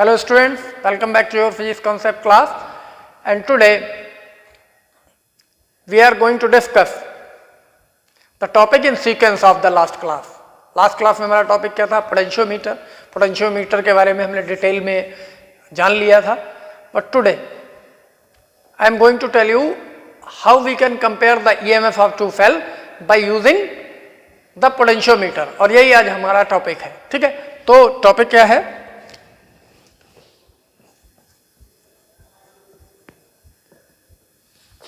Hello students, welcome back to your physics concept class, and today we are going to discuss the topic in sequence of the last class. Last class में हमारा topic क्या था? Potentiometer. Potentiometer के बारे में हमने detail में जान लिया था, but today I am going to tell you how we can compare the EMF of two cell by using the potentiometer, और यही आज हमारा टॉपिक है. ठीक है, तो टॉपिक क्या है?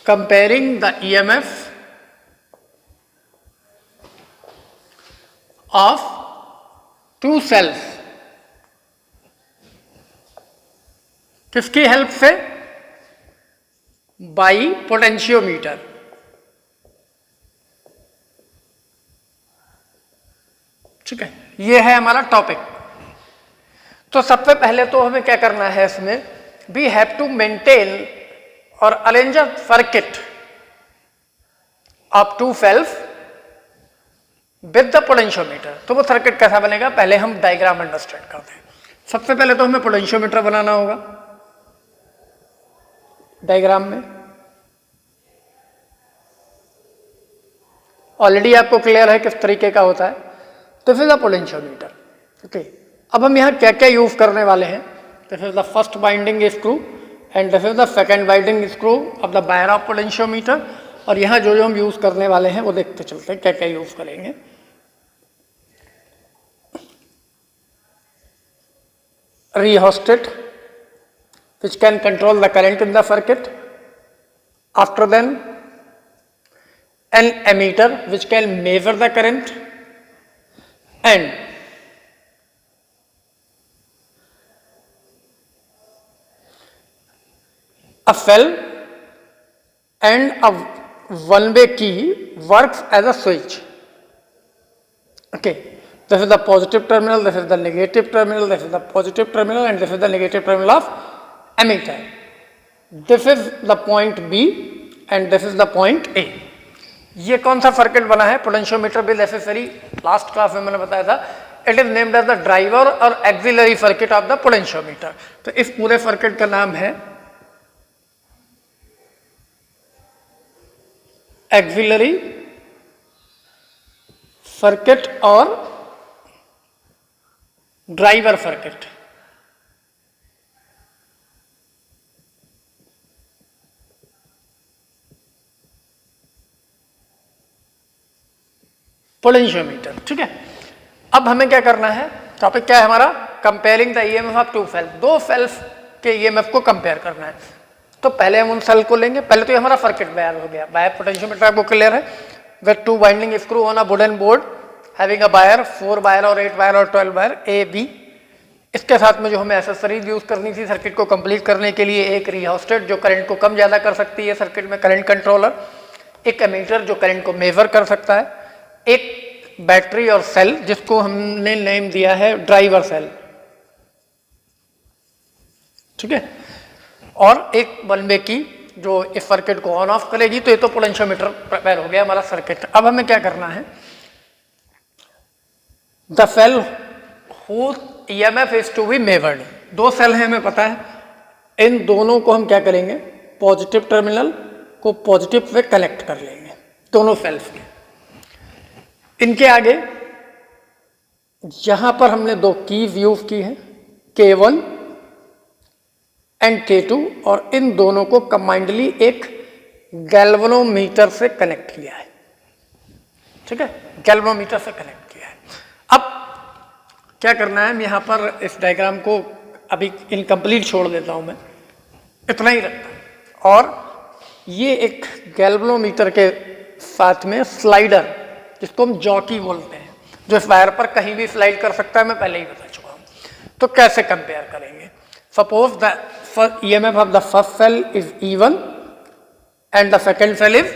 Comparing the EMF of two cells. किसकी हेल्प से? By potentiometer. ठीक है, ये है हमारा टॉपिक. तो सबसे पहले तो हमें क्या करना है इसमें? वी हैव टू मेंटेन और arrange a circuit of two cells with the potentiometer. तो वो सर्किट कैसा बनेगा? पहले हम डायग्राम अंडरस्टैंड करते हैं. सबसे पहले तो हमें पोटेंशियोमीटर बनाना होगा. डायग्राम में ऑलरेडी आपको क्लियर है किस तरीके का होता है. This is the potentiometer. Okay, अब हम यहाँ क्या क्या यूज करने वाले हैं? This is the first binding screw and this is the second binding screw of the wire of potentiometer. और यहाँ जो जो हम यूज करने वाले हैं वो देखते चलते हैं क्या क्या यूज करेंगे. Rheostat which can control the current in the circuit. After then an ammeter which can measure the current, and a cell and a one-way key works as a switch. Okay, this is the positive terminal, this is the negative terminal, this is the positive terminal, and this is the negative terminal of ammeter. This is the point B and this is the point A. ये कौन सा circuit बना है? Potentiometer with accessory. Last class में मैंने बताया था it is named as the driver और auxiliary circuit of the potentiometer. तो इस पूरे सर्किट का नाम है एक्सिलरी सर्किट और ड्राइवर सर्किट. पोटेंशियोमीटर. ठीक है, अब हमें क्या करना है? टॉपिक क्या है हमारा? Comparing the EMF of two cell. दो सेल्स के ईएमएफ को कंपेयर करना है. तो पहले हम उन सेल को लेंगे. पहले तो ये हमारा सर्किट तैयार हो गया. बाय पोटेंशियोमीटर आपको क्लियर है? With two binding screw on a wooden board having a wire 4 wire और 8 वायर और 12 वायर ए बी. इसके साथ में जो हमें एक्सेसरीज यूज करनी थी सर्किट को कंप्लीट करने के लिए, एक रिहोस्टेट जो करंट को कम ज्यादा कर सकती है सर्किट में, करंट कंट्रोलर, एक एमीटर जो करंट को मेजर कर सकता है, एक बैटरी और सेल जिसको हमने नेम दिया है ड्राइवर सेल. ठीक है, और एक वन वे की जो इस सर्किट को ऑन ऑफ करेगी. तो ये तो पोटेंशियोमीटर प्रिपेयर हो गया हमारा सर्किट. अब हमें क्या करना है? The cell whose EMF is to be measured. दो सेल हैं हमें पता है. इन दोनों को हम क्या करेंगे? पॉजिटिव टर्मिनल को पॉजिटिव से कनेक्ट कर लेंगे, दोनों सेल्स के. इनके आगे यहां पर हमने दो कीज यूज की हैं, K1 एंड K2, और इन दोनों को कंबाइंडली एक गैल्वेनोमीटर से कनेक्ट किया है. ठीक है, गैल्वेनोमीटर से कनेक्ट किया है. अब क्या करना है? यहां पर इस डायग्राम को अभी इनकम्प्लीट छोड़ देता हूं मैं, इतना ही रखता हूं. और ये एक गैल्वेनोमीटर के साथ में स्लाइडर जिसको हम जॉकी बोलते हैं, जो इस वायर पर कहीं भी स्लाइड कर सकता है, मैं पहले ही बता चुका हूं. तो कैसे कंपेयर करेंगे? Suppose the EMF of the first cell is E1 and the second cell is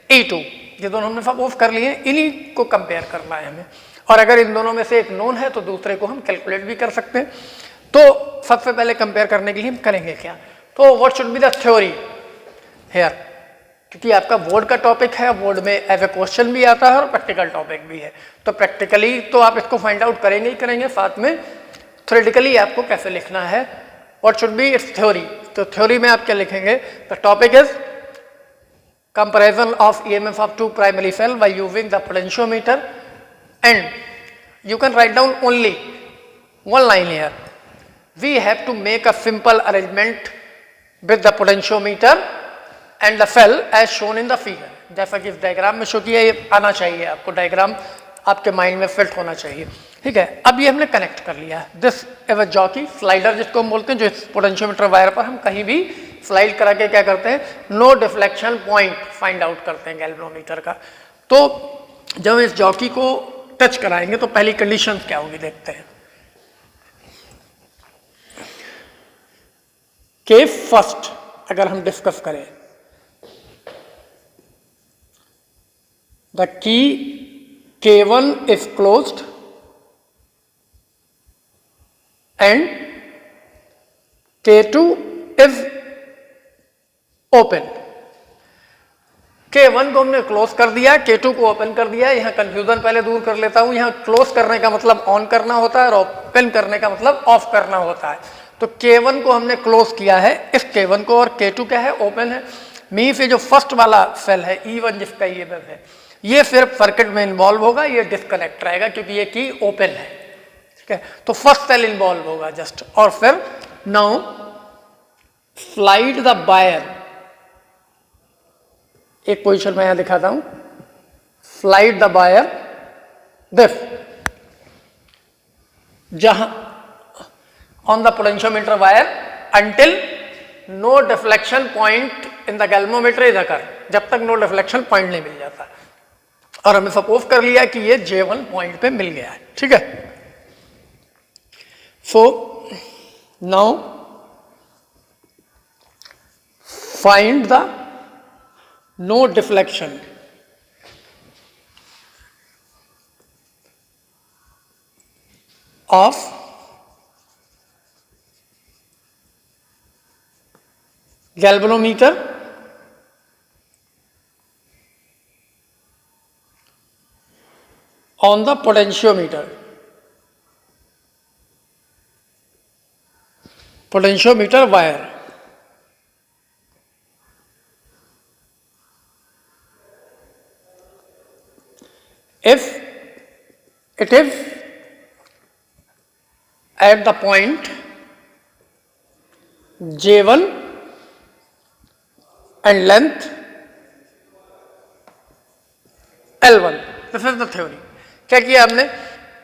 E2. ये दोनों हमने सपोज कर लिए. इन्हीं को कंपेयर करना है हमें, और अगर इन दोनों में से एक नोन है तो दूसरे को हम कैलकुलेट भी कर सकते हैं. तो सबसे पहले कंपेयर करने के लिए हम करेंगे क्या? तो what should be the theory here? क्योंकि आपका बोर्ड का टॉपिक है, बोर्ड में एज ए क्वेश्चन भी आता है और प्रैक्टिकल टॉपिक भी है. तो प्रैक्टिकली तो आप इसको फाइंड आउट करेंगे ही करेंगे, साथ में थ्योरेटिकली आपको कैसे लिखना है, what should be it's theory. तो थ्योरी में आप क्या लिखेंगे, the topic is comparison of EMF of two primary cell by using the potentiometer, and you can write down only one line here. We have to make a simple arrangement with the potentiometer and the cell as shown in the figure. जैसा कि इस diagram में show किया, ये आना चाहिए आपको, diagram आपके माइंड में फिट होना चाहिए, ठीक है। अब ये हमने कनेक्ट कर लिया, this is a jockey slider जिसको हम बोलते हैं, जो इस पोटेंशियोमीटर वायर पर हम कहीं भी स्लाइड करा के क्या करते हैं, no deflection point find out करते हैं गैल्वेनोमीटर का। तो जब इस जॉकी को टच कराएंगे तो पहली कंडीशन क्या होगी देखते हैं। केस फर्स्ट अगर हम डिस्कस करें, the key K1 is closed and K2 is open. K1 को हमने क्लोज कर दिया, K2 को ओपन कर दिया। यहां कंफ्यूजन पहले दूर कर लेता हूं, यहां क्लोज करने का मतलब ऑन करना होता है और ओपन करने का मतलब ऑफ करना होता है। तो K1 को हमने क्लोज किया है, इस K1 को, और K2 क्या है, ओपन है। मीन से जो फर्स्ट वाला सेल है E1 जिसका EMF है, ये सिर्फ सर्किट में इन्वॉल्व होगा, ये डिस्कनेक्ट रहेगा क्योंकि ये की ओपन है, ठीक है। तो फर्स्ट सेल इन्वॉल्व होगा जस्ट, और फिर नाउ स्लाइड द वायर, एक पोजीशन में यहां दिखाता हूं, स्लाइड द वायर दिस, जहां on the potentiometer wire until no deflection point in the galvanometer is occur, जब तक नो डिफ्लेक्शन पॉइंट नहीं मिल जाता। और हमने सपोज कर लिया कि ये J1 पॉइंट पे मिल गया है, ठीक है। So now find the no deflection of galvanometer on the potentiometer. Potentiometer wire. If it is at the point J1 and length L1, this is the theory. क्या किया हमने,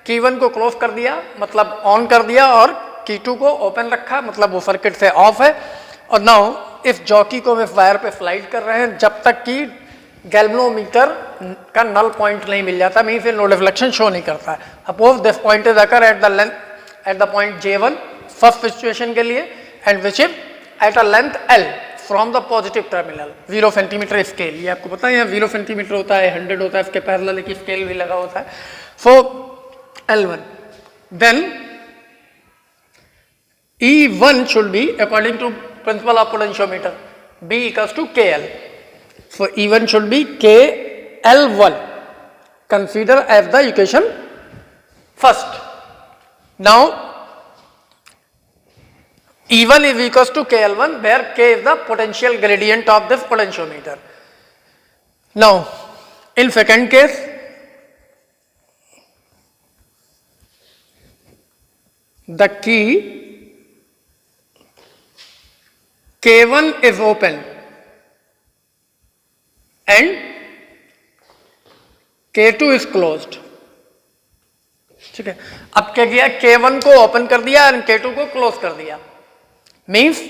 K1 को क्लोज कर दिया मतलब ऑन कर दिया, और K2 को ओपन रखा मतलब वो सर्किट से ऑफ है। और नाउ इस जॉकी को हम इस वायर पे स्लाइड कर रहे हैं जब तक कि गैल्वेनोमीटर का नल पॉइंट नहीं मिल जाता, मीन फिर नो डिफ्लेक्शन शो नहीं करता है। Suppose this point is occur at the length, at the point J1 first situation के लिए, and which is at a length L from the positive terminal. 0 centimetre scale, ये आपको पता है, यहाँ 0 सेंटीमीटर होता है, 100 होता है, इसके पैरेलल एक स्केल भी लगा होता है। So L1, then E1 should be according to principle of potentiometer, B equals to KL. So E1 should be KL1. Consider as the equation first. Now E1 is equals to KL1, where K is the potential gradient of this potentiometer. Now, in second case, the key K1 is open and K2 is closed. ठीक है, अब क्या किया, K1 को open कर दिया और K2 को क्लोज कर दिया। मीन्स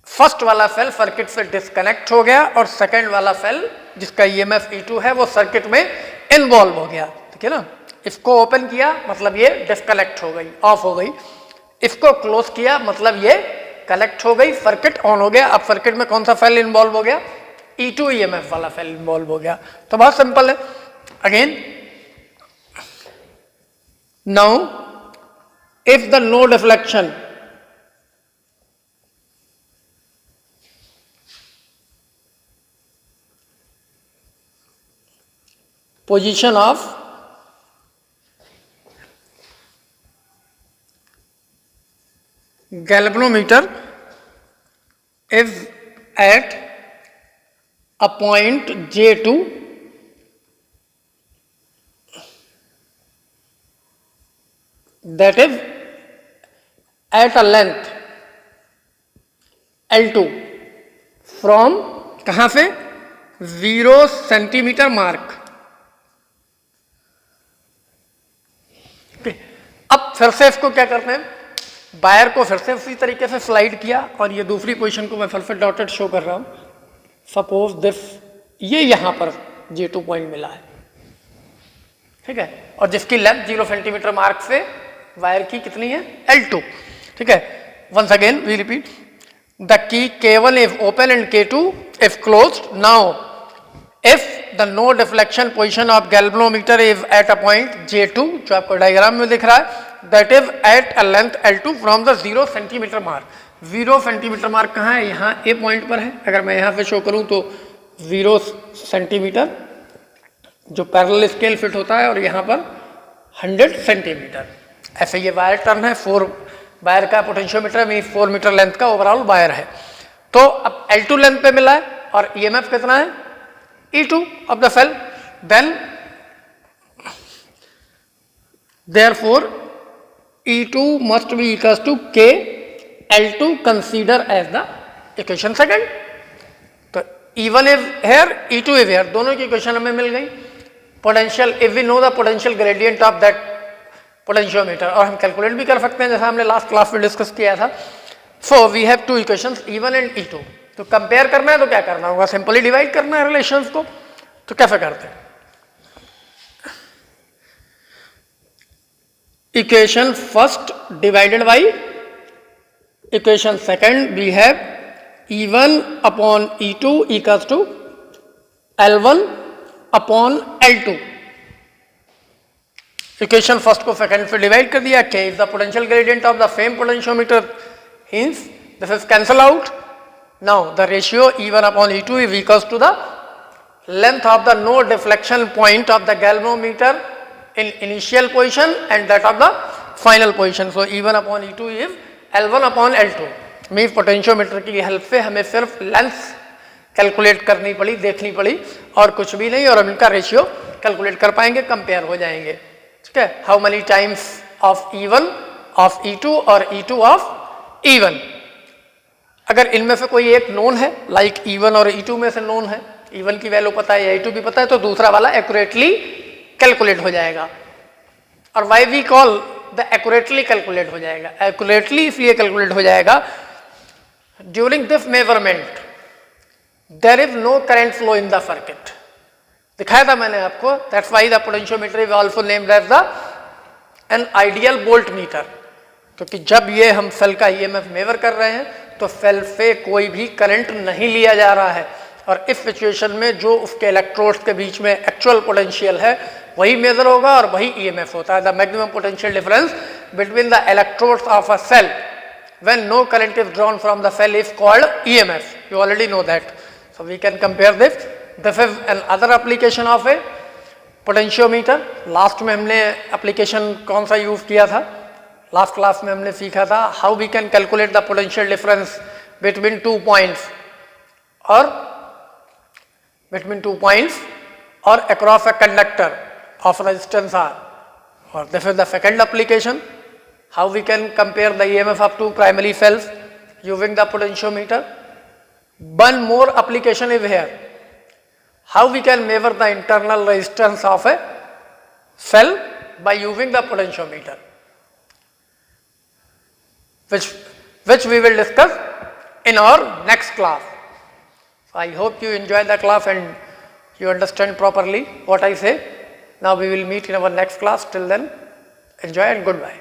फर्स्ट वाला सेल सर्किट से डिस्कनेक्ट हो गया और सेकंड वाला सेल जिसका EMF E2 है वो सर्किट में इन्वॉल्व हो गया, ठीक है ना। इसको ओपन किया मतलब ये डिस्कनेक्ट हो गई, ऑफ हो गई। इसको क्लोज किया मतलब ये कनेक्ट हो गई, सर्किट ऑन हो गया। अब सर्किट में कौन सा सेल इन्वॉल्व हो गया, E2 EMF वाला सेल इन्वॉल्व हो गया। तो बहुत सिंपल है। Again now if the no deflection position of galvanometer is at a point J2 that is at a length L2 from कहाँ से 0 सेंटीमीटर मार्क। अब फिर से इसको क्या करते हैं, वायर को फिर से उसी तरीके से स्लाइड किया और ये दूसरी पोजीशन को मैं फिर से डॉटेड शो कर रहा हूं। सपोज दिस, ये यहां पर J2 पॉइंट मिला है, ठीक है, और जिसकी लेंथ 0 सेंटीमीटर मार्क से वायर की कितनी है L2, ठीक है। Once again we repeat, the key K1 is open and K2 is closed. Now if the no deflection position of galvanometer is at a point J2, जो आपको diagram में दिख रहा है, that is at a length L2 from the 0 centimetre mark. 0 centimetre mark कहाँ है, यहाँ ए point पर है। अगर मैं यहाँ पे शो करूँ तो 0 सेंटीमीटर जो पैरेलल स्केल फिट होता है और यहाँ पर 100 सेंटीमीटर। ऐसे ये वायर टर्न है, 4 वायर का पोटेंशियोमीटर में 4 मीटर लेंथ का ओवरऑल वायर है। तो अब L2 लेंथ पे मिला है और EMF कितना है E2 of the cell, then therefore E2 must be equals to K L2 consider as the equation second। तो E1 is here, E2 is here, दोनों की इक्वेशन हमें मिल गई। Potential, if we know the potential gradient of that potentiometer, और हम calculate भी कर सकते हैं जैसा हमने लास्ट क्लास में डिस्कस किया था। So we have two equations E1 and E2। तो कंपेयर करना है तो क्या करना होगा, सिंपली डिवाइड करना है रिलेशंस को। तो कैसे करते हैं, equation first divided by equation second, we have E1 upon E2 equals to L1 upon L2। Equation first को सेकंड से डिवाइड कर दिया। K is the potential gradient of the same potentiometer, hence this is cancel out. Now the ratio E1 upon E2 is equals to the length of the no deflection point of the galvanometer in initial position and that of the final position. So E1 upon E2 is L1 upon L2। Mean potentiometer की help से हमें सिर्फ length calculate करनी पड़ी, देखनी पड़ी, और कुछ भी नहीं, और हम इनका रेशियो कैलकुलेट कर पाएंगे, कंपेयर हो जाएंगे, ठीक है। How many times of E1 of E2 और E2 ऑफ E1। अगर इनमें से कोई एक नोन है, लाइक E1 और E2 में से नोन है, E1 की वैल्यू पता है या E2 भी पता है, तो दूसरा वाला एक्यूरेटली कैलकुलेट हो जाएगा। और why we call the accurately calculate हो जाएगा, एक्यूरेटली इसलिए कैलकुलेट हो जाएगा, during this measurement there is no current flow in the circuit. दिखाया था मैंने आपको, that's why the potentiometer is also named as the an ideal voltmeter. क्योंकि जब ये हम सेल का EMF मेजर कर रहे हैं तो सेल से कोई भी करंट नहीं लिया जा रहा है, और इस सिचुएशन में जो उसके इलेक्ट्रोड्स के बीच में एक्चुअल पोटेंशियल है वही मेजर होगा और वही EMF होता है। The maximum potential difference between the electrodes of a cell when no current is drawn from the cell is called EMF. You already know that. So we can compare this. This is another application of a potentiometer. Last में हमने application कौन सा use किया था, last class में हमने सीखा था how we can calculate the potential difference between 2 points और between 2 points or across a conductor of resistance R. Or this is the second application, how we can compare the EMF of two primary cells using the potentiometer. One more application is here, how we can measure the internal resistance of a cell by using the potentiometer, which we will discuss in our next class. I hope you enjoy the class and you understand properly what I say. Now we will meet in our next class. Till then, enjoy and goodbye.